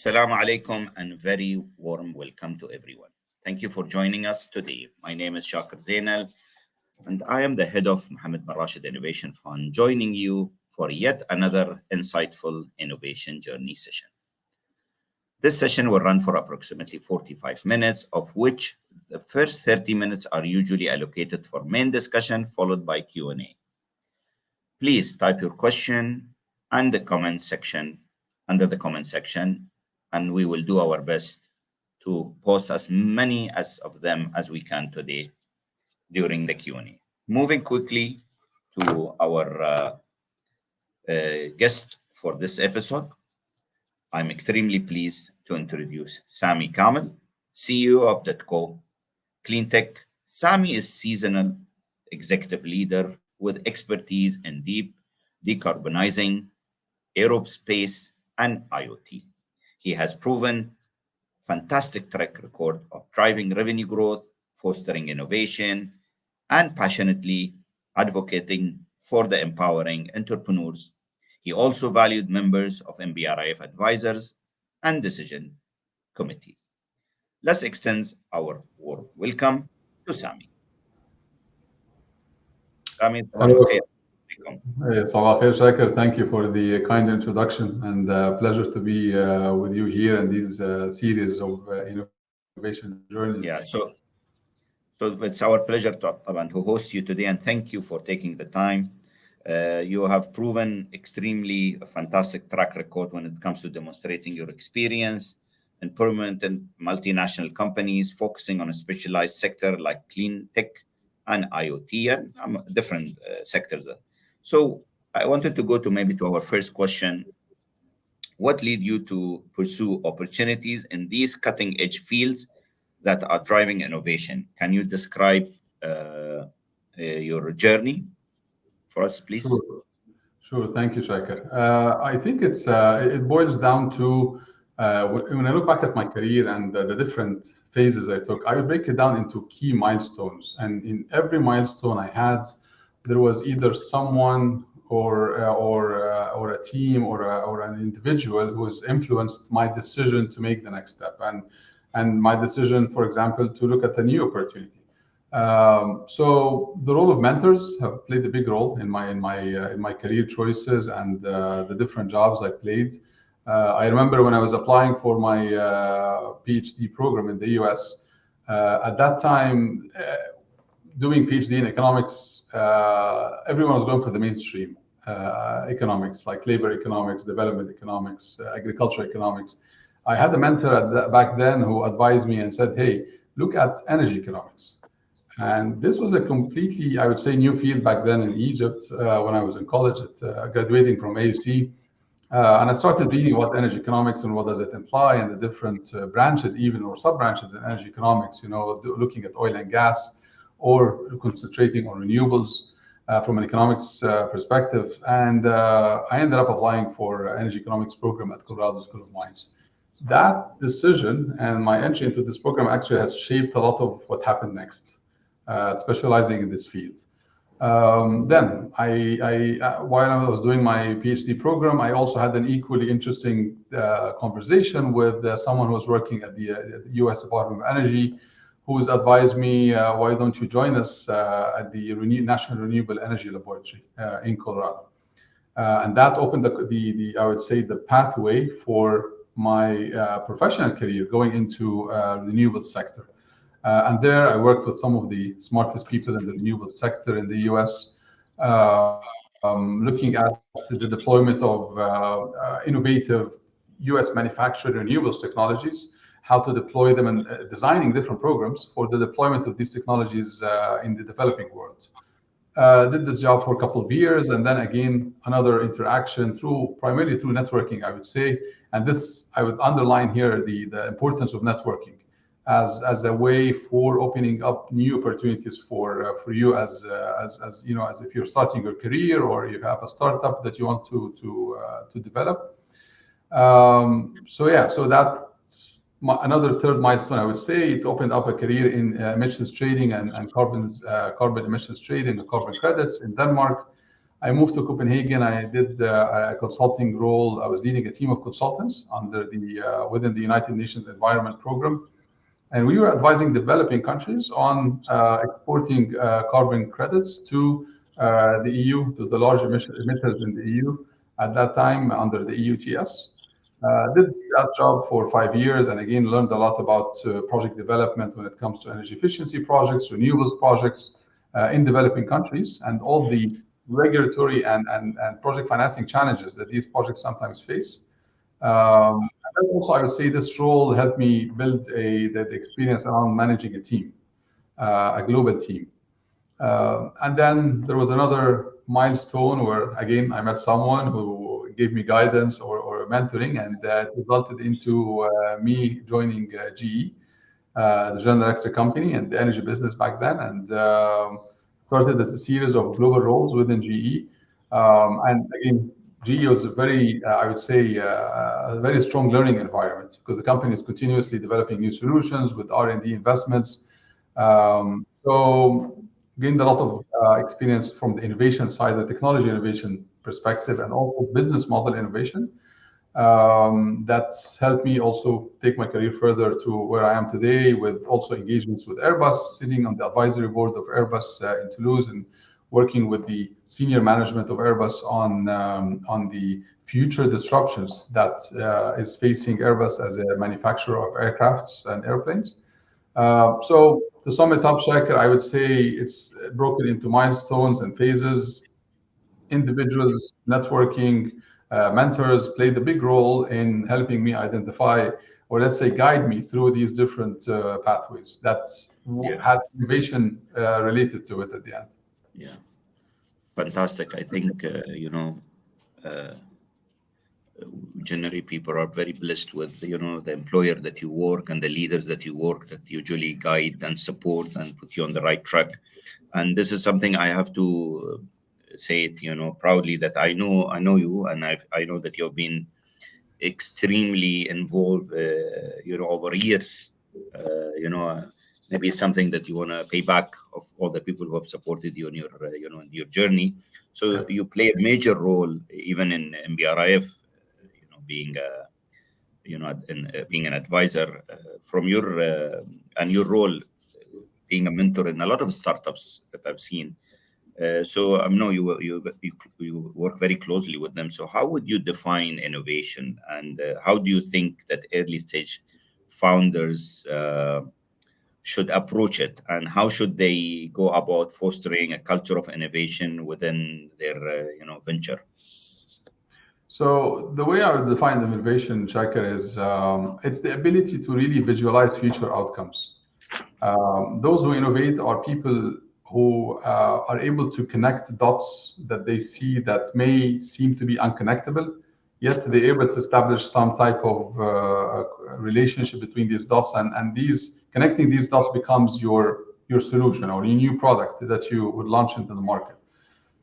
Assalamu alaikum and very warm welcome to everyone. Thank you for joining us today. My name is Shakir Zainal and I am the head of Mohammed bin Rashid Innovation Fund, joining you for yet another insightful innovation journey session. This session will run for approximately 45 minutes, of which the first 30 minutes are usually allocated for main discussion, followed by Q&A. Please type your question and the comment section under the comment section, and we will do our best to post as many of them as we can today during the Q&A. Moving quickly to our guest for this episode, I'm extremely pleased to introduce Sami Kamel, CEO of Dutco, Cleantech. Sami is seasonal executive leader with expertise in decarbonizing, aerospace, and IoT. He has proven fantastic track record of driving revenue growth, fostering innovation, and passionately advocating for the empowering entrepreneurs. He also valued members of MBRIF advisors and decision committee. Let's extend our warm welcome to Sami. Sami, Hello. Sabah khair, Shakir. Thank you for the kind introduction and pleasure to be with you here in these series of innovation journeys. Yeah, so it's our pleasure to host you today, and thank you for taking the time. You have proven extremely fantastic track record when it comes to demonstrating your experience in permanent and multinational companies, focusing on a specialized sector like clean tech and IoT and different sectors. So I wanted to go to our first question. What led you to pursue opportunities in these cutting edge fields that are driving innovation? Can you describe your journey for us, please? Sure. Thank you, Shakir. I think it boils down to when I look back at my career and the different phases I took, I would break it down into key milestones. And in every milestone I had, there was either someone or a team or an individual who has influenced my decision to make the next step and my decision, for example, to look at a new opportunity. So the role of mentors have played a big role in my career choices and the different jobs I played. I remember when I was applying for my PhD program in the US. At that time, doing PhD in economics, everyone was going for the mainstream economics, like labor economics, development economics, agriculture economics. I had a mentor back then who advised me and said, hey, look at energy economics. And this was a completely, I would say, new field back then in Egypt when I was in college, graduating from AUC. And I started reading about energy economics and what does it imply and the different branches even or sub-branches in energy economics, looking at oil and gas or concentrating on renewables from an economics perspective. And I ended up applying for energy economics program at Colorado School of Mines. That decision and my entry into this program actually has shaped a lot of what happened next, specializing in this field. Then, while I was doing my PhD program, I also had an equally interesting conversation with someone who was working at the U.S. Department of Energy, who's advised me, why don't you join us at the National Renewable Energy Laboratory in Colorado? And that opened I would say, the pathway for my professional career going into the renewable sector. And there I worked with some of the smartest people in the renewable sector in the US, looking at the deployment of innovative US manufactured renewables technologies, how to deploy them and designing different programs for the deployment of these technologies in the developing world. Did this job for a couple of years, and then again, another interaction primarily through networking, I would say. And this, I would underline here the importance of networking as a way for opening up new opportunities for you as if you're starting your career or you have a startup that you want to develop. So that another third milestone, I would say, it opened up a career in emissions trading and carbon emissions trading and carbon credits in Denmark. I moved to Copenhagen. I did a consulting role. I was leading a team of consultants under within the United Nations Environment Program, and we were advising developing countries on exporting carbon credits to the EU, to the large emitters in the EU at that time under the EUTS. Did that job for 5 years, and again learned a lot about project development when it comes to energy efficiency projects, renewables projects in developing countries, and all the regulatory and project financing challenges that these projects sometimes face. And then also, I would say this role helped me build the experience around managing a team, a global team. And then there was another milestone where, again, I met someone who gave me guidance or mentoring, and that resulted into me joining GE, the General Electric company, and the energy business back then, and started as a series of global roles within GE. And again, GE was a very, I would say, a very strong learning environment because the company is continuously developing new solutions with R&D investments. So gained a lot of experience from the innovation side, the technology innovation perspective, and also business model innovation. That's helped me also take my career further to where I am today, with also engagements with Airbus, sitting on the advisory board of Airbus in Toulouse, and working with the senior management of Airbus on the future disruptions that is facing Airbus as a manufacturer of aircrafts and airplanes. So to sum it up, Shaker, I would say it's broken into milestones and phases. Individuals, networking, mentors played a big role in helping me identify, or let's say guide me through these different pathways that Yeah. had innovation related to it at the end. Yeah. Fantastic. I think, uh, generally people are very blessed with, the employer that you work and the leaders that you work that usually guide and support and put you on the right track. And this is something I have to say it, proudly, that I know you, and I know that you've been extremely involved, over years. Maybe it's something that you want to pay back of all the people who have supported you in your, in your journey. So you play a major role even in BRIF, being being an advisor from your and your role being a mentor in a lot of startups that I've seen. So I know you work very closely with them. So how would you define innovation, and how do you think that early stage founders should approach it, and how should they go about fostering a culture of innovation within their venture? So the way I would define innovation, Shakir, is it's the ability to really visualize future outcomes. Those who innovate are people who are able to connect dots that they see that may seem to be unconnectable, yet they're able to establish some type of relationship between these dots, and these connecting these dots becomes your solution or your new product that you would launch into the market.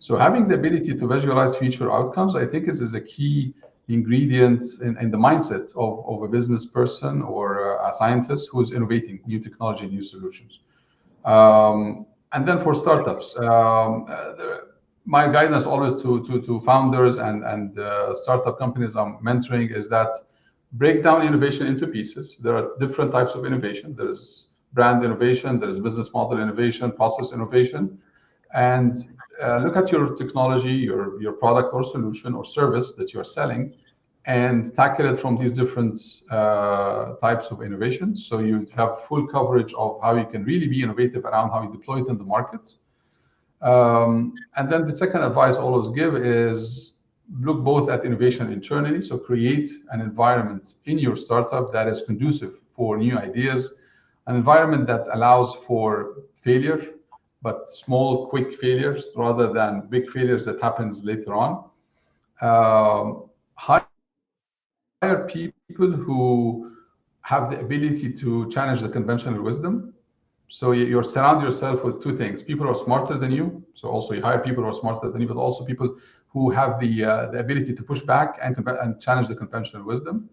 So having the ability to visualize future outcomes, I think, is a key ingredient in the mindset of a business person or a scientist who is innovating new technology, new solutions. And then for startups, my guidance always to founders and startup companies I'm mentoring is that break down innovation into pieces. There are different types of innovation. There's brand innovation, there's business model innovation, process innovation, and look at your technology, your product or solution or service that you're selling, and tackle it from these different types of innovation. So you have full coverage of how you can really be innovative around how you deploy it in the market. And then the second advice I always give is look both at innovation internally. So create an environment in your startup that is conducive for new ideas, an environment that allows for failure, but small, quick failures rather than big failures that happens later on. Hire people who have the ability to challenge the conventional wisdom. So you surround yourself with two things: people who are smarter than you. So also you hire people who are smarter than you, but also people who have the ability to push back and challenge the conventional wisdom.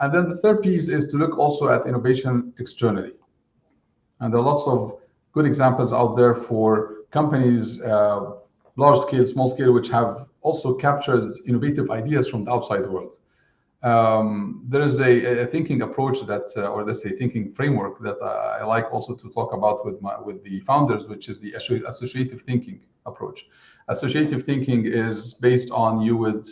And then the third piece is to look also at innovation externally. And there are lots of good examples out there for companies large scale, small scale, which have also captured innovative ideas from the outside world. There is a thinking approach that, or let's say thinking framework that I like also to talk about with the founders, which is the associative thinking approach. Associative thinking is based on you would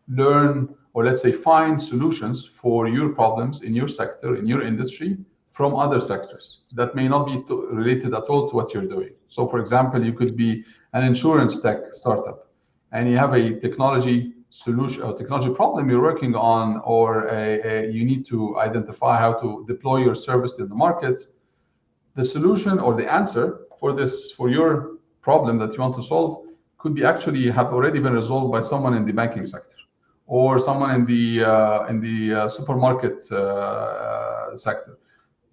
learn, or let's say find solutions for your problems in your sector, in your industry, from other sectors that may not be related at all to what you're doing. So for example, you could be an insurance tech startup and you have a technology solution or technology problem you're working on, or you need to identify how to deploy your service in the market. The solution or the answer for your problem that you want to solve could be actually have already been resolved by someone in the banking sector or someone in the supermarket sector.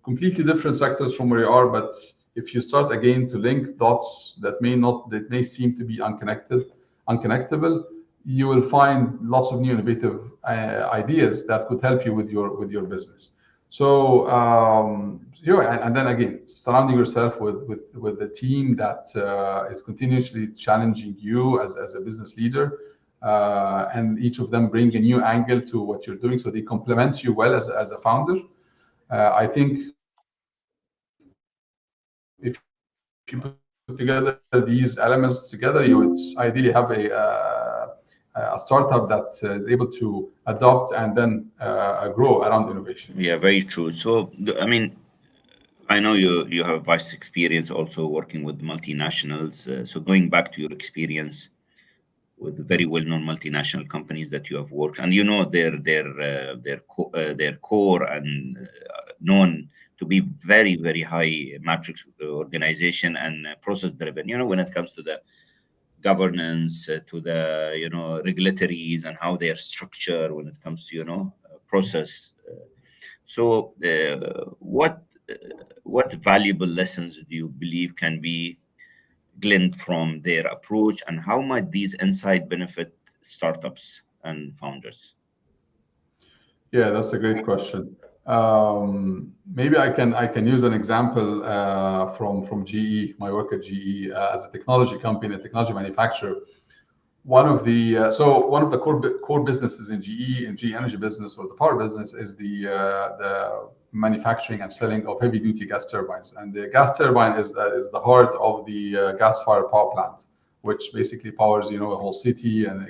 Completely different sectors from where you are, but if you start again to link dots that may seem to be unconnectable, you will find lots of new innovative ideas that could help you with your business. So and then again, surrounding yourself with the team that is continuously challenging you as a business leader, and each of them bring a new angle to what you're doing, so they complement you well as a founder. I think if you put together these elements together, you would ideally have a startup that is able to adopt and then grow around innovation. Yeah, very true. So, I mean, I know you have vast experience also working with multinationals. So, going back to your experience with very well-known multinational companies that you have worked, and you know their core and known to be very very high matrix organization and process driven. You know, when it comes to the governance, to the regulatories and how they are structured when it comes to process. So, what valuable lessons do you believe can be gleaned from their approach, and how might these insights benefit startups and founders? Yeah, that's a great question. Maybe I can use an example from GE, my work at GE as a technology company, a technology manufacturer. One of the core businesses in GE Energy business, or the power business, is the manufacturing and selling of heavy duty gas turbines. And the gas turbine is the heart of the gas-fired power plant, which basically powers a whole city and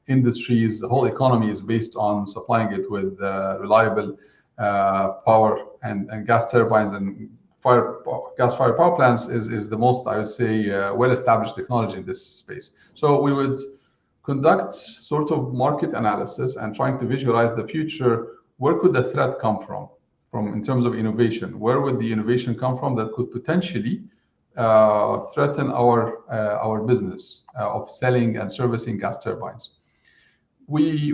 industries. The whole economy is based on supplying it with reliable power, and gas turbines and gas-fired power plants is the most, I would say, well-established technology in this space. So we would conduct sort of market analysis and trying to visualize the future. Where could the threat come from in terms of innovation? Where would the innovation come from that could potentially threaten our business of selling and servicing gas turbines? We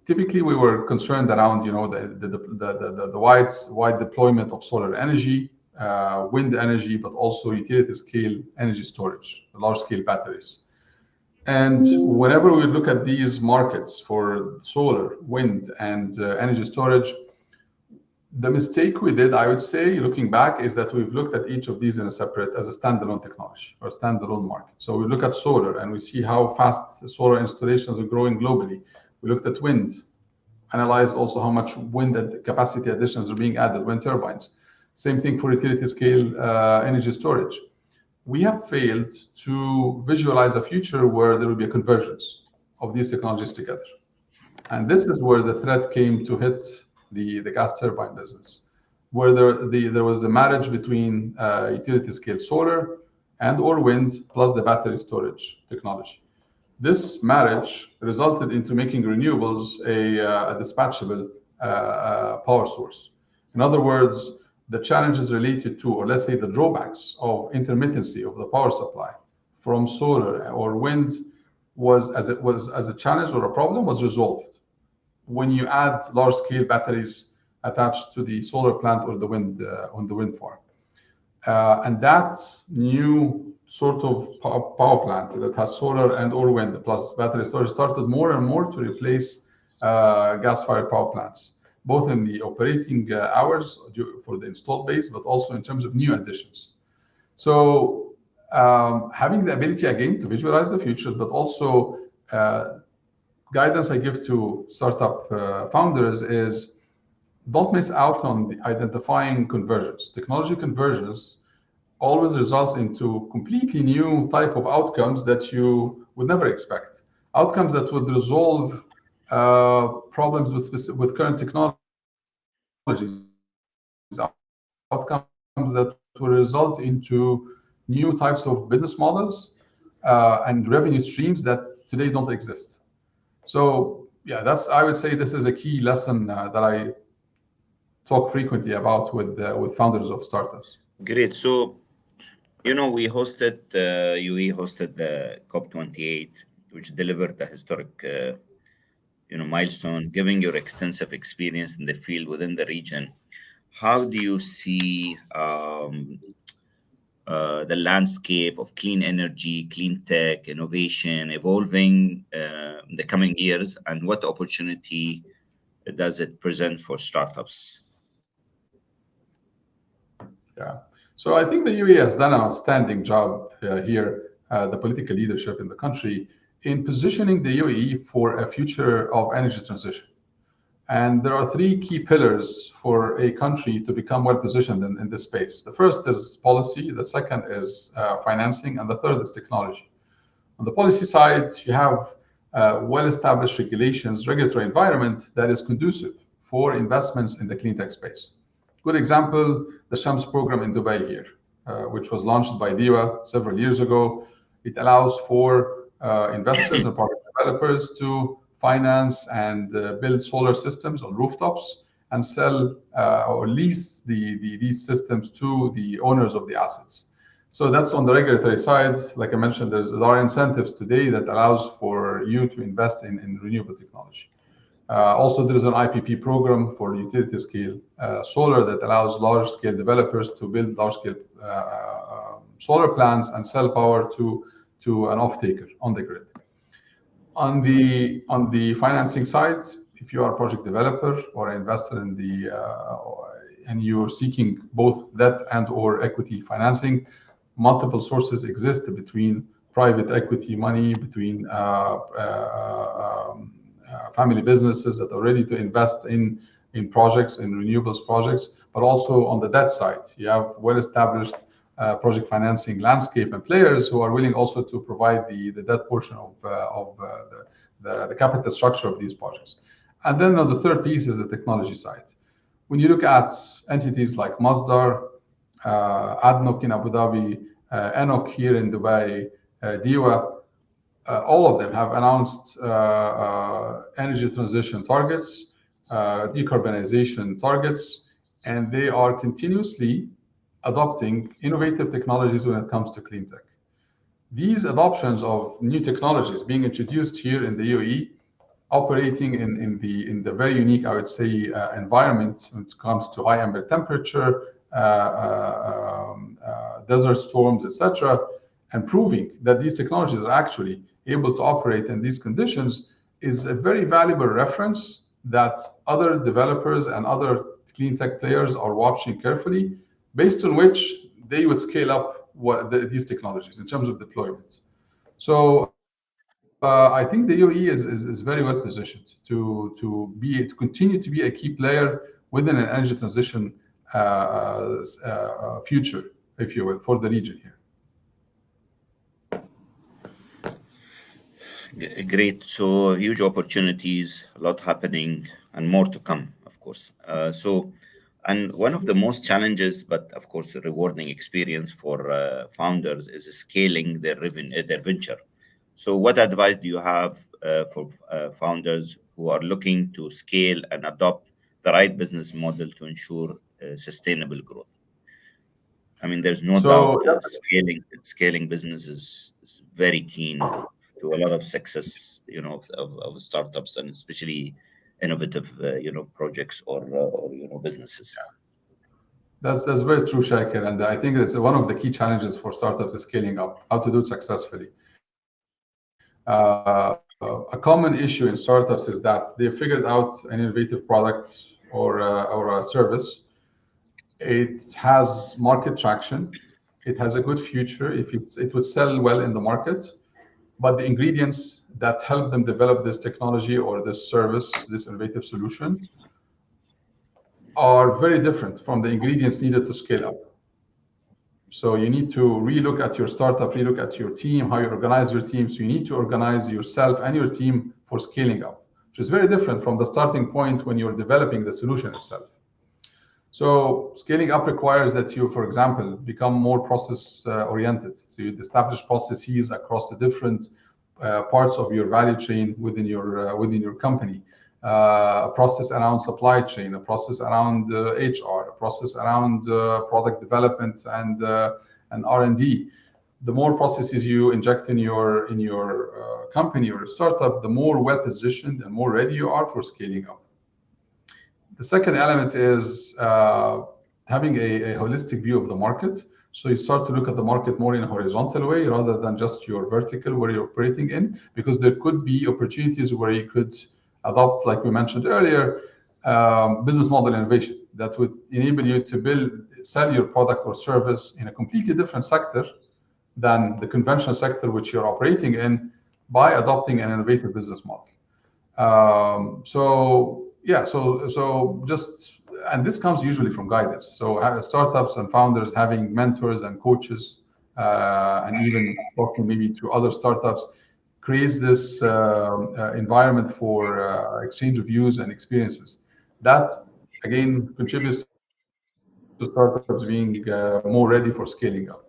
typically were concerned around the wide deployment of solar energy, wind energy, but also utility scale energy storage, large scale batteries. And whenever we look at these markets for solar, wind, and energy storage, the mistake we did, I would say, looking back, is that we've looked at each of these as a standalone technology or standalone market. So we look at solar and we see how fast solar installations are growing globally. We looked at wind, analyzed also how much wind capacity additions are being added, wind turbines. Same thing for utility scale energy storage. We have failed to visualize a future where there will be a convergence of these technologies together. And this is where the threat came to hit the gas turbine business, where there was a marriage between utility scale solar and or wind plus the battery storage technology. This marriage resulted into making renewables a dispatchable power source. In other words, the challenges related to, or let's say the drawbacks of intermittency of the power supply from solar or wind was as a challenge or a problem was resolved when you add large scale batteries attached to the solar plant or the wind on the wind farm. And that new sort of power plant that has solar and or wind plus battery storage started more and more to replace gas-fired power plants, both in the operating hours for the installed base, but also in terms of new additions. So having the ability again to visualize the futures, but also guidance I give to startup founders is don't miss out on the identifying conversions. Technology conversions always results into completely new type of outcomes that you would never expect. Outcomes that would resolve problems with current technologies. Outcomes that will result into new types of business models and revenue streams that today don't exist. So yeah, I would say this is a key lesson that I talk frequently about with founders of startups. Great. So, we hosted, UE hosted the COP28, which delivered a historic, milestone, giving your extensive experience in the field within the region. How do you see the landscape of clean energy, clean tech, innovation evolving in the coming years, and what opportunity does it present for startups? Yeah. So I think the UAE has done an outstanding job here, the political leadership in the country, in positioning the UAE for a future of energy transition. And there are three key pillars for a country to become well positioned in this space. The first is policy, the second is financing, and the third is technology. On the policy side, you have well-established regulations, regulatory environment that is conducive for investments in the clean tech space. Good example, the Shams program in Dubai here, which was launched by DEWA several years ago. It allows for investors and private developers to finance and build solar systems on rooftops and sell or lease these systems to the owners of the assets. So that's on the regulatory side. Like I mentioned, there are incentives today that allows for you to invest in renewable technology. Also, there is an IPP program for utility scale solar that allows large scale developers to build large scale solar plants and sell power to an off-taker on the grid. On the financing side, if you are a project developer or an investor in and you're seeking both debt and or equity financing, multiple sources exist between private equity money, between family businesses that are ready to invest in projects, in renewables projects, but also on the debt side, you have well-established project financing landscape and players who are willing also to provide the debt portion of the capital structure of these projects. And then on the third piece is the technology side. When you look at entities like Masdar, ADNOC in Abu Dhabi, ENOC here in Dubai, DEWA, all of them have announced energy transition targets, decarbonization targets, and they are continuously adopting innovative technologies when it comes to clean tech. These adoptions of new technologies being introduced here in the UAE, operating in the very unique, I would say, environment when it comes to high ambient temperature, desert storms, etc., and proving that these technologies are actually able to operate in these conditions is a very valuable reference that other developers and other clean tech players are watching carefully, based on which they would scale up these technologies in terms of deployment. So I think the UAE is very well positioned to continue to be a key player within an energy transition future, if you will, for the region here. Great. So huge opportunities, a lot happening, and more to come, of course. And one of the most challenges, but of course, a rewarding experience for founders is scaling their venture. So, what advice do you have for founders who are looking to scale and adopt the right business model to ensure sustainable growth? I mean, there's no doubt So scaling business is very keen to a lot of success, of startups and especially innovative, projects or businesses. that's very true, Shakir, and I think that's one of the key challenges for startups is scaling up, how to do it successfully. A common issue in startups is that they figured out an innovative product or a service. It has market traction, it has a good future, if it would sell well in the market, but the ingredients that help them develop this technology or this service, this innovative solution, are very different from the ingredients needed to scale up. So you need to relook at your startup, relook at your team, how you organize your team. So you need to organize yourself and your team for scaling up, which is very different from the starting point when you're developing the solution itself. So scaling up requires that you, for example, become more process oriented. So you establish processes across the different parts of your value chain within your company. A process around supply chain, a process around HR, a process around product development and R&D. The more processes you inject in your company or startup, the more well positioned and more ready you are for scaling up. The second element is having a holistic view of the market. So you start to look at the market more in a horizontal way rather than just your vertical where you're operating in, because there could be opportunities where you could adopt, like we mentioned earlier, business model innovation that would enable you to sell your product or service in a completely different sector than the conventional sector which you're operating in by adopting an innovative business model. And this comes usually from guidance. So startups and founders having mentors and coaches, and even talking maybe to other startups, creates this environment for exchange of views and experiences. That again contributes to startups being more ready for scaling up.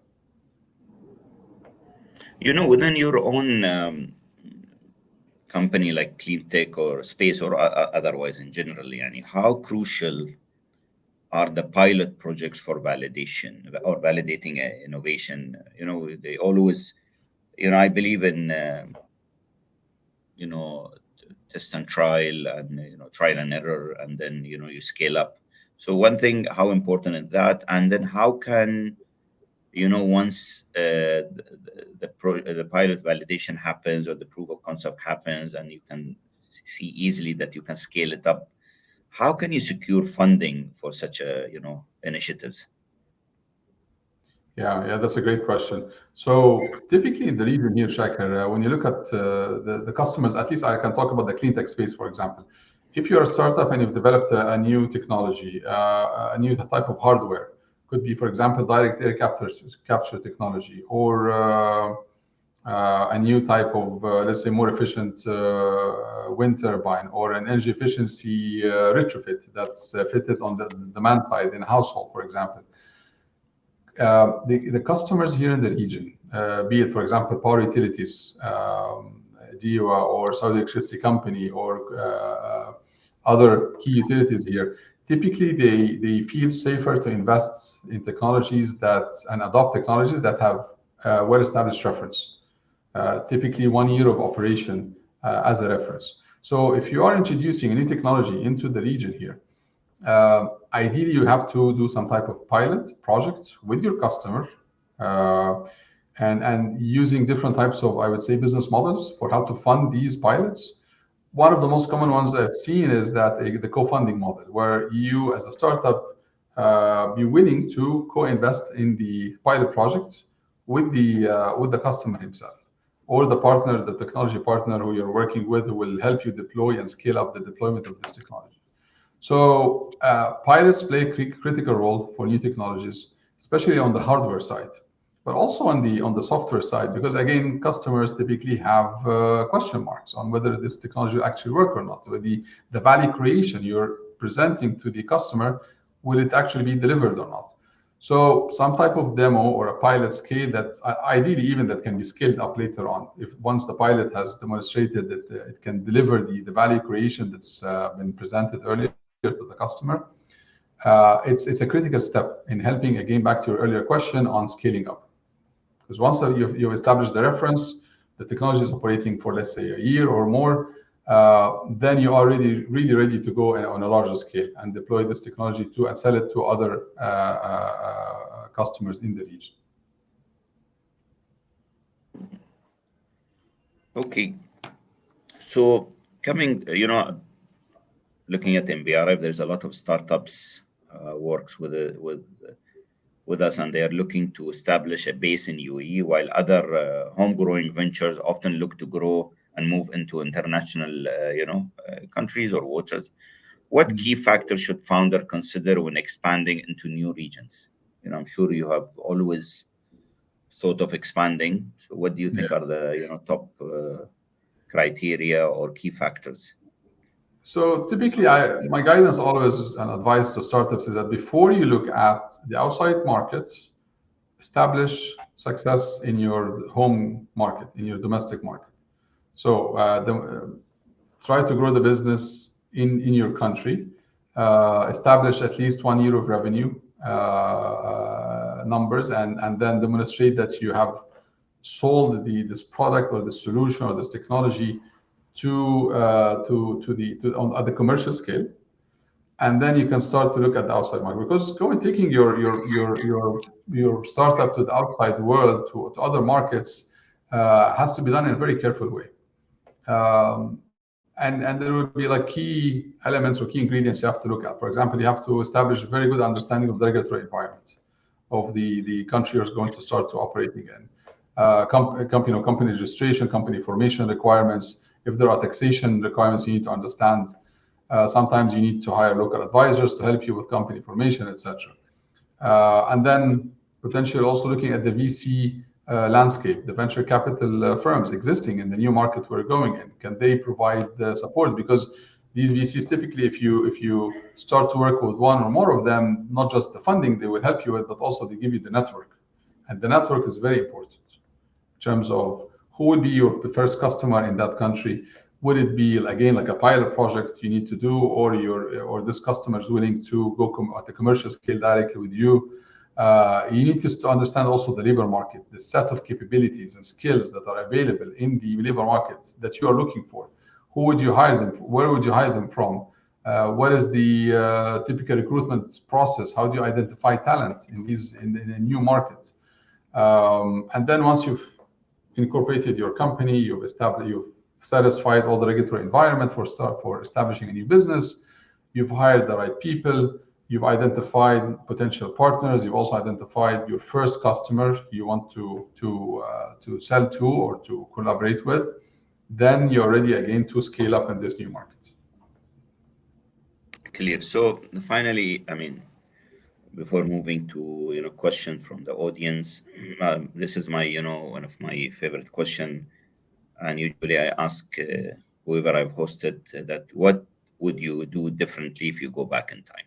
Within your own company like Cleantech or space or otherwise in general, how crucial are the pilot projects for validation or validating innovation? They always, I believe in, test and trial and, trial and error, and then, you scale up. So one thing, how important is that? And then how can, once the pilot validation happens or the proof of concept happens and you can see easily that you can scale it up, how can you secure funding for such initiatives? Yeah, that's a great question. So typically in the region here, Shakir, when you look at the customers, at least I can talk about the Cleantech space, for example. If you're a startup and you've developed a new technology, a new type of hardware, could be, for example, direct air capture technology, or a new type of, let's say, more efficient wind turbine, or an energy efficiency retrofit that's fitted on the demand side in a household, for example. The customers here in the region, be it, for example, power utilities, DEWA or Saudi Electricity Company, or other key utilities here, typically they feel safer to invest in technologies and adopt technologies that have well-established reference, typically 1 year of operation as a reference. So if you are introducing a new technology into the region here, ideally you have to do some type of pilot project with your customer, and using different types of, I would say, business models for how to fund these pilots. One of the most common ones I've seen is that the co-funding model, where you as a startup be willing to co-invest in the pilot project with the customer himself, or the partner, the technology partner who you're working with, who will help you deploy and scale up the deployment of this technology. So pilots play a critical role for new technologies, especially on the hardware side, but also on the software side, because again, customers typically have question marks on whether this technology will actually work or not. With the value creation you're presenting to the customer, will it actually be delivered or not? So some type of demo or a pilot scale that ideally even that can be scaled up later on. If once the pilot has demonstrated that it can deliver the value creation that's been presented earlier to the customer, it's a critical step in helping, again, back to your earlier question on scaling up. Because once you've established the reference, the technology is operating for, let's say, a year or more, then you are really ready to go on a larger scale and deploy this technology to and sell it to other customers in the region. Okay. So coming, looking at MBRF, there's a lot of startups works with with us, and they are looking to establish a base in UAE, while other home-growing ventures often look to grow and move into international, countries or waters. What key factors should founder consider when expanding into new regions? I'm sure you have always thought of expanding. So, what do you think Yeah. are the top criteria or key factors? So typically, my guidance always and advice to startups is that before you look at the outside market, establish success in your home market, in your domestic market. So try to grow the business in your country, establish at least 1 year of revenue numbers, and then demonstrate that you have sold this product or this solution or this technology at the commercial scale, and then you can start to look at the outside market. Because taking your startup to the outside world, to other markets, has to be done in a very careful way. And there will be like key elements or key ingredients you have to look at. For example, you have to establish a very good understanding of the regulatory environment of the country you're going to start to operating in. Company registration, company formation requirements. If there are taxation requirements, you need to understand. Sometimes you need to hire local advisors to help you with company formation, etc. And then potentially also looking at the VC landscape, the venture capital firms existing in the new market we're going in. Can they provide the support? Because these VCs typically, if you start to work with one or more of them, not just the funding they will help you with, but also they give you the network. And the network is very important in terms of who will be your first customer in that country. Would it be again like a pilot project you need to do, or this customer is willing to go at the commercial scale directly with you? You need to understand also the labor market, the set of capabilities and skills that are available in the labor market that you are looking for. Who would you hire them from? Where would you hire them from? What is the typical recruitment process? How do you identify talent in a new market? And then once you've incorporated your company, you've satisfied all the regulatory environment for establishing a new business, you've hired the right people, you've identified potential partners, you've also identified your first customer you want to sell to or to collaborate with, then you're ready again to scale up in this new market. Clear. So finally, before moving to question from the audience, this is my one of my favorite question, and usually I ask whoever I've hosted that what would you do differently if you go back in time?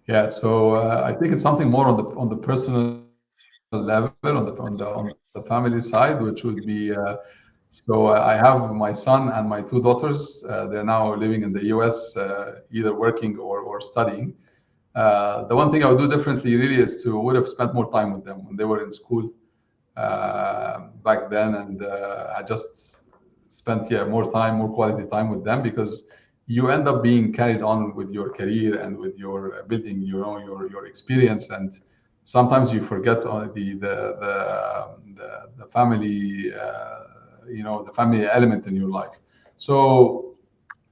Yeah, so I think it's something more on the personal level, on the family side, which would be so I have my son and my two daughters. They're now living in the US, either working or studying. The one thing I would do differently really is would have spent more time with them when they were in school back then, and I just spent more quality time with them, because you end up being carried on with your career and with your building your experience, and sometimes you forget the family the family element in your life. So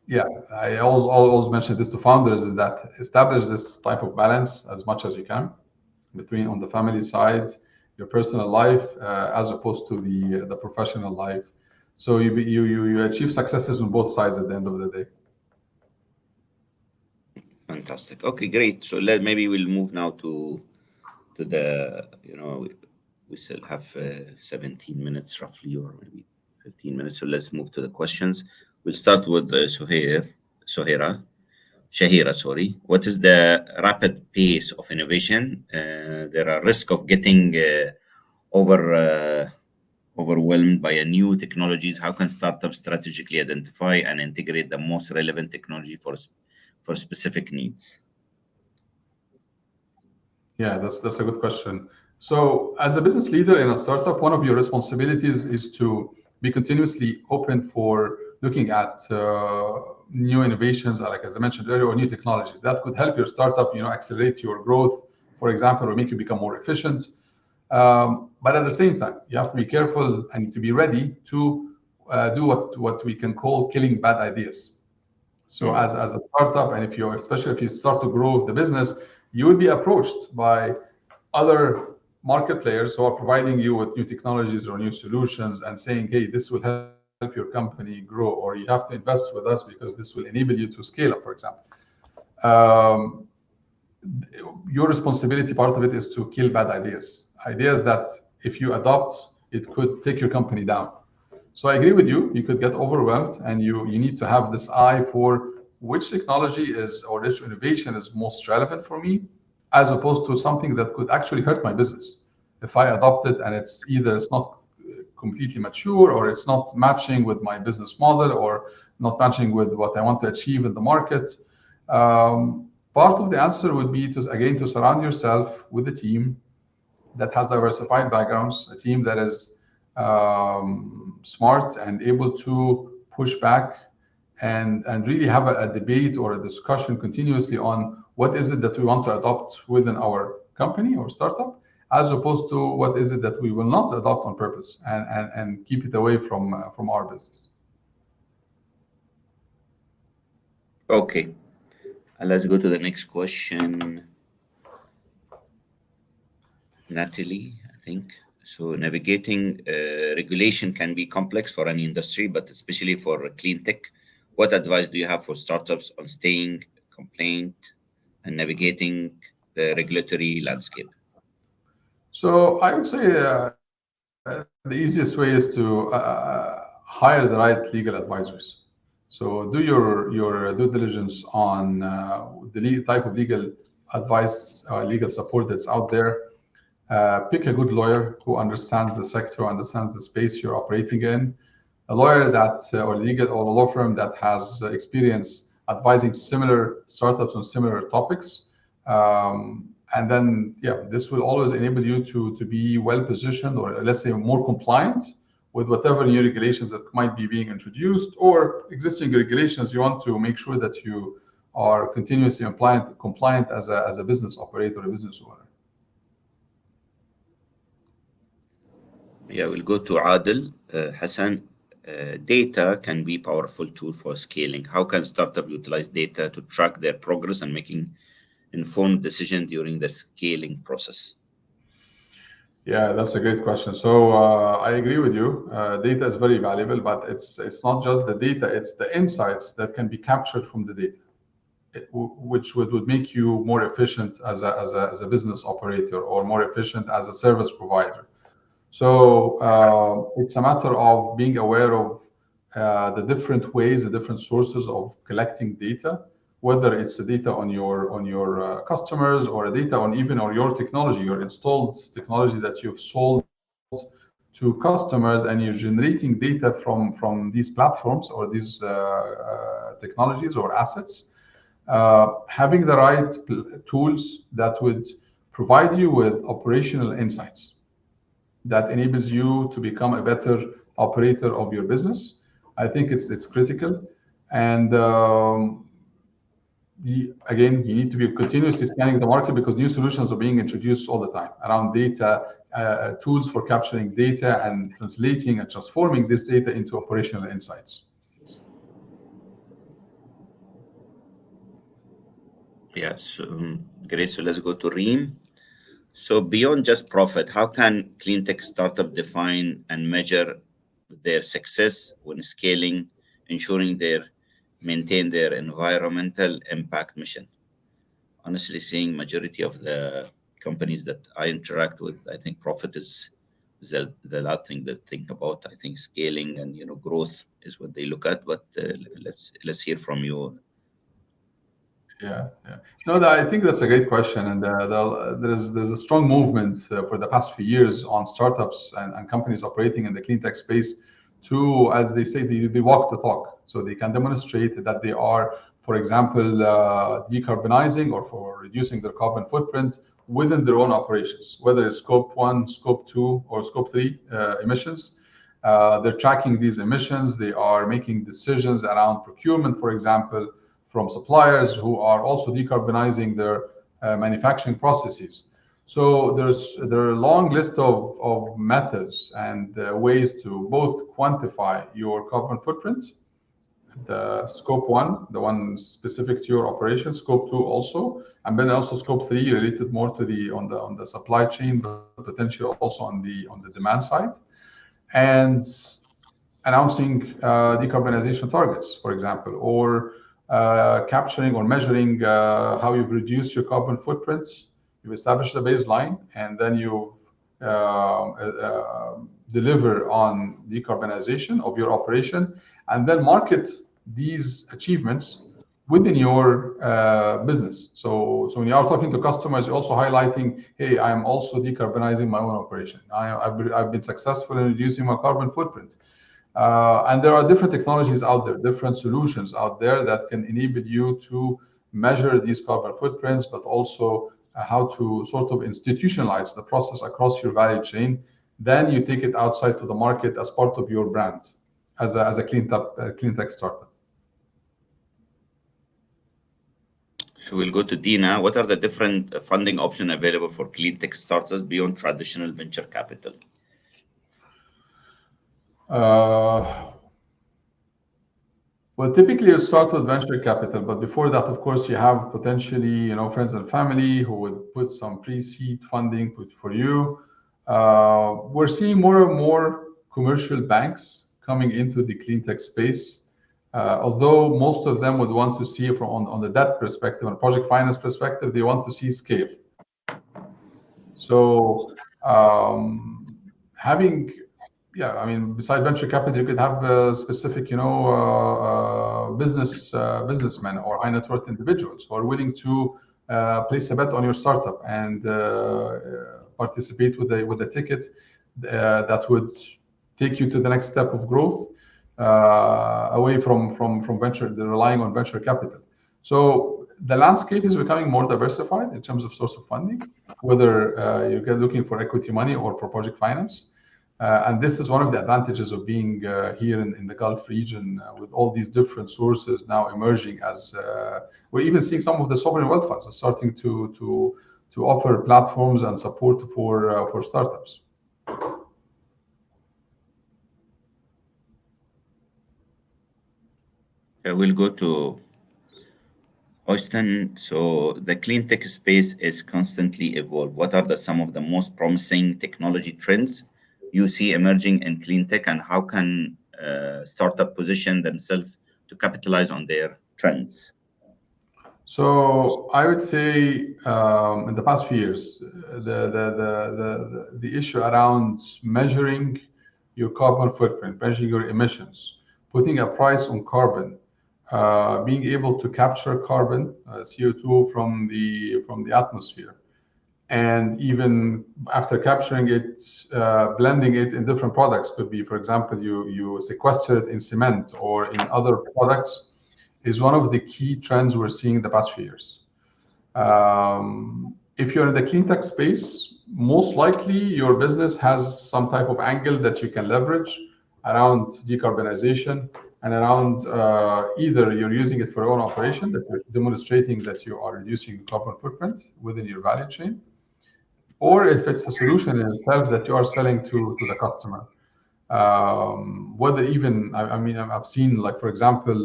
yeah, I always mention this to founders, is that establish this type of balance as much as you can between on the family side, your personal life, as opposed to the professional life. So you achieve successes on both sides at the end of the day. Fantastic. Okay, great. So maybe we'll move now to the we still have 17 minutes roughly, or maybe 15 minutes. So let's move to the questions. We'll start with Shahira, sorry. What is the rapid pace of innovation? There are risk of getting overwhelmed by a new technologies. How can startups strategically identify and integrate the most relevant technology for specific needs? Yeah, that's a good question. So as a business leader in a startup, one of your responsibilities is to be continuously open for looking at new innovations, like as I mentioned earlier, or new technologies that could help your startup, accelerate your growth, for example, or make you become more efficient. But at the same time, you have to be careful and to be ready to do what we can call killing bad ideas. So as a startup, and especially if you start to grow the business, you would be approached by other market players who are providing you with new technologies or new solutions and saying, hey, this will help your company grow, or you have to invest with us because this will enable you to scale up, for example. Um, your responsibility, part of it, is to kill bad ideas that if you adopt, it could take your company down. So I agree with you. You could get overwhelmed, and you need to have this eye for which technology is or which innovation is most relevant for me, as opposed to something that could actually hurt my business. If I adopt it and it's not completely mature, or it's not matching with my business model, or not matching with what I want to achieve in the market. Part of the answer would be to surround yourself with a team that has diversified backgrounds, a team that is smart and able to push back and really have a debate or a discussion continuously on what is it that we want to adopt within our company or startup, as opposed to what is it that we will not adopt on purpose and keep it away from our business. Okay, let's go to the next question. Natalie, I think. So navigating regulation can be complex for any industry, but especially for clean tech. What advice do you have for startups on staying compliant and navigating the regulatory landscape? So I would say the easiest way is to hire the right legal advisors. So do your due diligence on the type of legal advice, legal support that's out there. Pick a good lawyer who understands the sector, understands the space you're operating in. A lawyer or legal or a law firm that has experience advising similar startups on similar topics. And then, yeah, this will always enable you to be well positioned, or let's say more compliant with whatever new regulations that might be being introduced, or existing regulations. You want to make sure that you are continuously compliant as a business operator, a business owner. Yeah, we'll go to Adil. Hassan, data can be powerful tool for scaling. How can startup utilize data to track their progress and making informed decision during the scaling process? Yeah, that's a great question. So I agree with you. Data is very valuable, but it's not just the data; it's the insights that can be captured from the data, which would make you more efficient as a business operator, or more efficient as a service provider. So it's a matter of being aware of the different ways, the different sources of collecting data, whether it's the data on your customers, or a data on your technology, your installed technology that you've sold to customers, and you're generating data from these platforms or these technologies or assets. Having the right tools that would provide you with operational insights that enables you to become a better operator of your business. I think it's critical. And again, you need to be continuously scanning the market, because new solutions are being introduced all the time around data, tools for capturing data and translating and transforming this data into operational insights. Yes, great. So let's go to Reem. So beyond just profit, how can clean tech startup define and measure their success when scaling, ensuring they maintain their environmental impact mission? Honestly, seeing majority of the companies that I interact with, I think profit is the last thing they think about. I think scaling and growth is what they look at. But let's hear from you. Yeah. No, I think that's a great question, and there's a strong movement for the past few years on startups and companies operating in the clean tech space to, as they say, they walk the talk, so they can demonstrate that they are, for example, decarbonizing or for reducing their carbon footprint within their own operations, whether it's scope 1, scope 2, or scope 3 emissions. They're tracking these emissions. They are making decisions around procurement, for example, from suppliers who are also decarbonizing their manufacturing processes. So there are a long list of methods and ways to both quantify your carbon footprint the scope one, the one specific to your operation, scope two also, and then also scope three related more to the on the supply chain, but potentially also on the demand side, and announcing decarbonization targets, for example, or capturing or measuring how you've reduced your carbon footprint. You've established a baseline, and then you've deliver on decarbonization of your operation, and then market these achievements within your business. So when you are talking to customers, you're also highlighting, hey, I am also decarbonizing my own operation. I've been successful in reducing my carbon footprint. And there are different technologies out there, different solutions out there that can enable you to measure these carbon footprints, but also how to sort of institutionalize the process across your value chain. Then you take it outside to the market as part of your brand, as a clean tech startup. So we'll go to Dina. What are the different funding options available for clean tech startups beyond traditional venture capital? Well, typically you start with venture capital, but before that, of course, you have potentially, friends and family who would put some pre-seed funding for you. We're seeing more and more commercial banks coming into the clean tech space, although most of them would want to see from on the debt perspective, on a project finance perspective, they want to see scale. So having besides venture capital, you could have specific, businessmen or high net worth individuals who are willing to place a bet on your startup and participate with a ticket that would take you to the next step of growth, away from relying on venture capital. So the landscape is becoming more diversified in terms of source of funding, whether you're looking for equity money or for project finance. And this is one of the advantages of being here in the Gulf region, with all these different sources now emerging. As we're even seeing some of the sovereign wealth funds are starting to offer platforms and support for startups. We'll go to Austin. So the clean tech space is constantly evolved. What are some of the most promising technology trends you see emerging in clean tech, and how can startup position themselves to capitalize on their trends? So I would say in the past few years, the issue around measuring your carbon footprint, measuring your emissions, putting a price on carbon, being able to capture carbon, CO2 from the atmosphere, and even after capturing it, blending it in different products. Could be, for example, you sequester it in cement or in other products, is one of the key trends we're seeing in the past few years. If you're in the clean tech space, most likely your business has some type of angle that you can leverage around decarbonization and around either you're using it for your own operation, that you're demonstrating that you are reducing carbon footprint within your value chain, or if it's a solution in itself that you are selling to the customer. Whether even, I've seen, like, for example,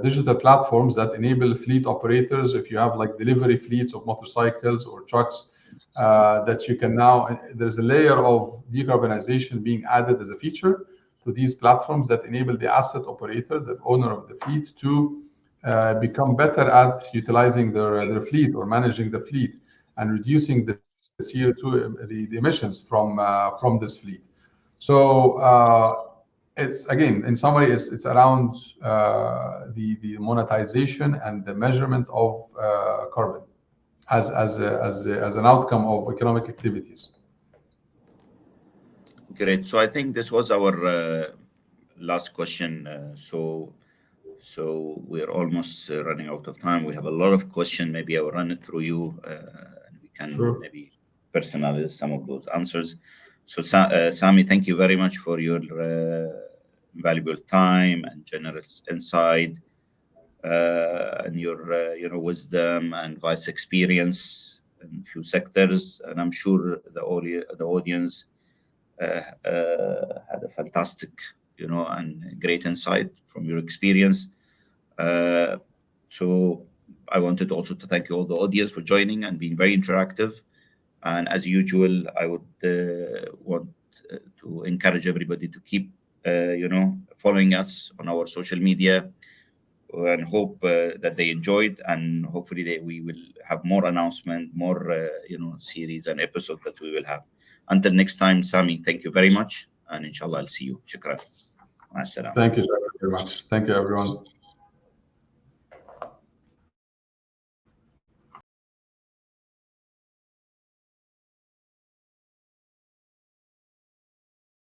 digital platforms that enable fleet operators, if you have like delivery fleets of motorcycles or trucks, that you can now, there's a layer of decarbonization being added as a feature to these platforms that enable the asset operator, the owner of the fleet, to become better at utilizing their fleet or managing the fleet and reducing the CO2, the emissions from this fleet. So it's, again, in summary, it's around the monetization and the measurement of carbon as an outcome of economic activities. Great. So I think this was our last question. So we're almost running out of time. We have a lot of questions. Maybe I will run it through you, and we can Sure. maybe personalize some of those answers. So Sami, thank you very much for your valuable time and generous insight, and your wisdom and vast experience in few sectors. And I'm sure the audience had a fantastic and great insight from your experience. Uh, so I wanted also to thank you all the audience for joining and being very interactive. And as usual, I would want to encourage everybody to keep, following us on our social media, and hope that they enjoyed, and hopefully we will have more announcement, more series and episode that we will have. Until next time, Sami, thank you very much, and inshallah I'll see you. Shukran. Ma assalam. Thank you very much. Thank you, everyone.